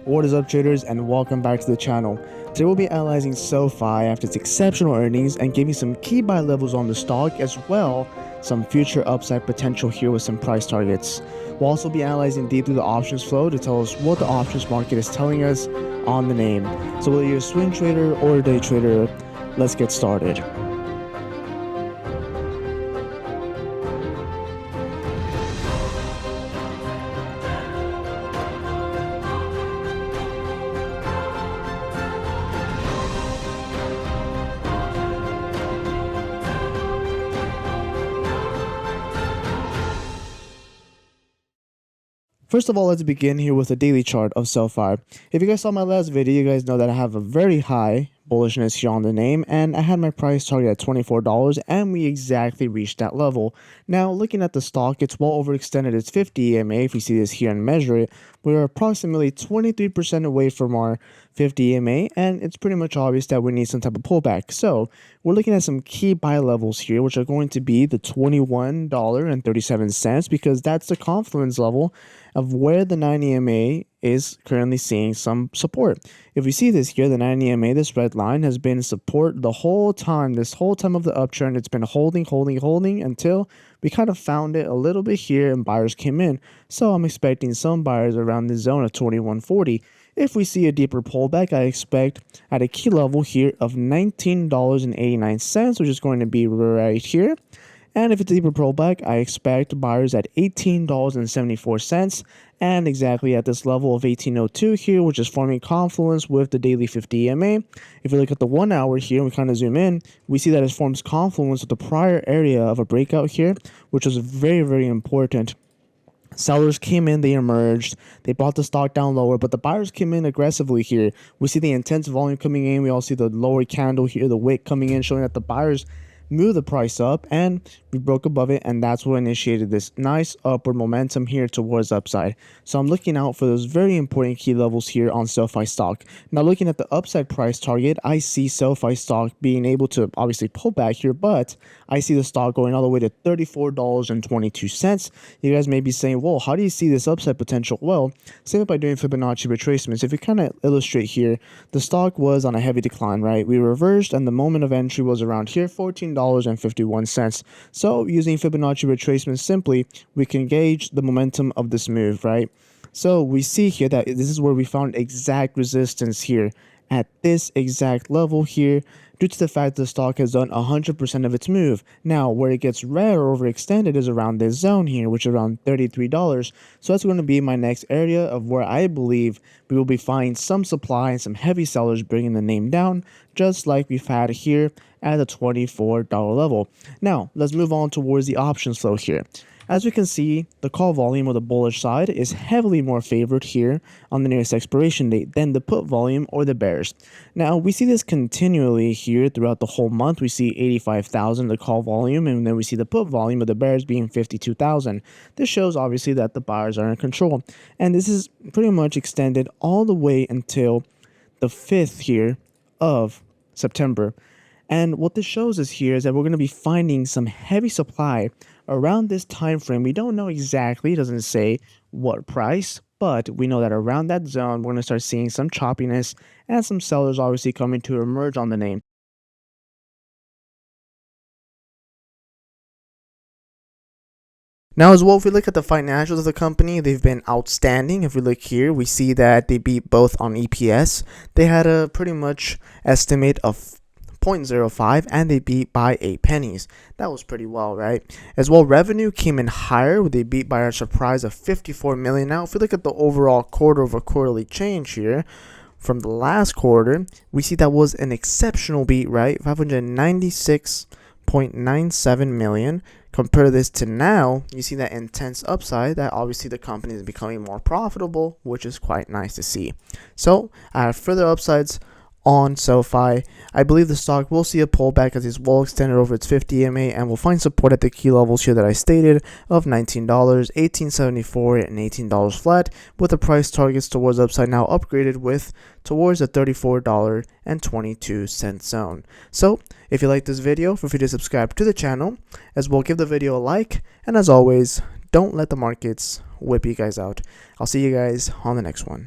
What is up, traders, and welcome back to the channel. Today we'll be analyzing SoFi after its exceptional earnings and giving some key buy levels on the stock, as well some future upside potential here with some price targets. We'll also be analyzing deeply the options flow to tell us what the options market is telling us on the name. So whether you're a swing trader or a day trader, let's get started. First of all, let's begin here with a daily chart of SoFi. If you guys saw my last video, you guys know that I have a very high bullishness here on the name, and I had my price target at $24, and we exactly reached that level. Now, looking at the stock, it's well overextended its 50 EMA. If you see this here and measure it, we're approximately 23% away from our 50 EMA, and it's pretty much obvious that we need some type of pullback. So we're looking at some key buy levels here, which are going to be the $21.37, because that's the confluence level of where the 90 EMA is currently seeing some support. If we see this here, the 90 EMA, this red line, has been support the whole time. This whole time of the uptrend, it's been holding until we kind of found it a little bit here and buyers came in. So I'm expecting some buyers around this zone of 21.40. If we see a deeper pullback, I expect at a key level here of $19.89, which is going to be right here. And if it's a deeper pullback, I expect buyers at $18.74 and exactly at this level of 1802 here, which is forming confluence with the daily 50 EMA. If you look at the 1 hour here, we kind of zoom in, we see that it forms confluence with the prior area of a breakout here, which was very, very important. Sellers came in, they emerged, they brought the stock down lower, but the buyers came in aggressively here. We see the intense volume coming in. We all see the lower candle here, the wick coming in, showing that the buyers move the price up, and we broke above it, and that's what initiated this nice upward momentum here towards upside. So I'm looking out for those very important key levels here on SoFi stock. Now, looking at the upside price target, I see SoFi stock being able to obviously pull back here, but I see the stock going all the way to $34.22. You guys may be saying, well, how do you see this upside potential? Well, same by doing Fibonacci retracements. If you kind of illustrate here, the stock was on a heavy decline, right? We reversed, and the moment of entry was around here, $14.51. So using Fibonacci retracement, simply we can gauge the momentum of this move, right? So we see here that this is where we found exact resistance here at this exact level here, due to the fact the stock has done 100% of its move. Now, where it gets red or overextended is around this zone here, which is around $33. So that's going to be my next area of where I believe we will be finding some supply and some heavy sellers bringing the name down, just like we've had here at the $24 level. Now, let's move on towards the options flow here. As we can see, the call volume of the bullish side is heavily more favored here on the nearest expiration date than the put volume or the bears. Now, we see this continually here throughout the whole month. We see 85,000 the call volume, and then we see the put volume of the bears being 52,000. This shows obviously that the buyers are in control, and this is pretty much extended all the way until the 5th here of September. And what this shows us here is that we're going to be finding some heavy supply around this time frame. We don't know exactly, it doesn't say what price, but we know that around that zone, we're going to start seeing some choppiness and some sellers obviously coming to emerge on the name. Now, as well, if we look at the financials of the company, they've been outstanding. If we look here, we see that they beat both on EPS. They had a pretty much estimate of 0.05, and they beat by 8 pennies. That was pretty well, right? As well, revenue came in higher. They beat by a surprise of 54 million. Now, if we look at the overall quarter-over-quarterly change here from the last quarter, we see that was an exceptional beat, right? 596.97 million. Compare this to now, you see that intense upside, that obviously the company is becoming more profitable, which is quite nice to see. So I have further upsides on SoFi. I believe the stock will see a pullback as it's well extended over its 50 EMA, and will find support at the key levels here that I stated of $19, $18.74, and $18 flat, with the price targets towards upside now upgraded with towards the $34.22 zone. So if you like this video, feel free to subscribe to the channel, as well give the video a like, and as always, don't let the markets whip you guys out. I'll see you guys on the next one.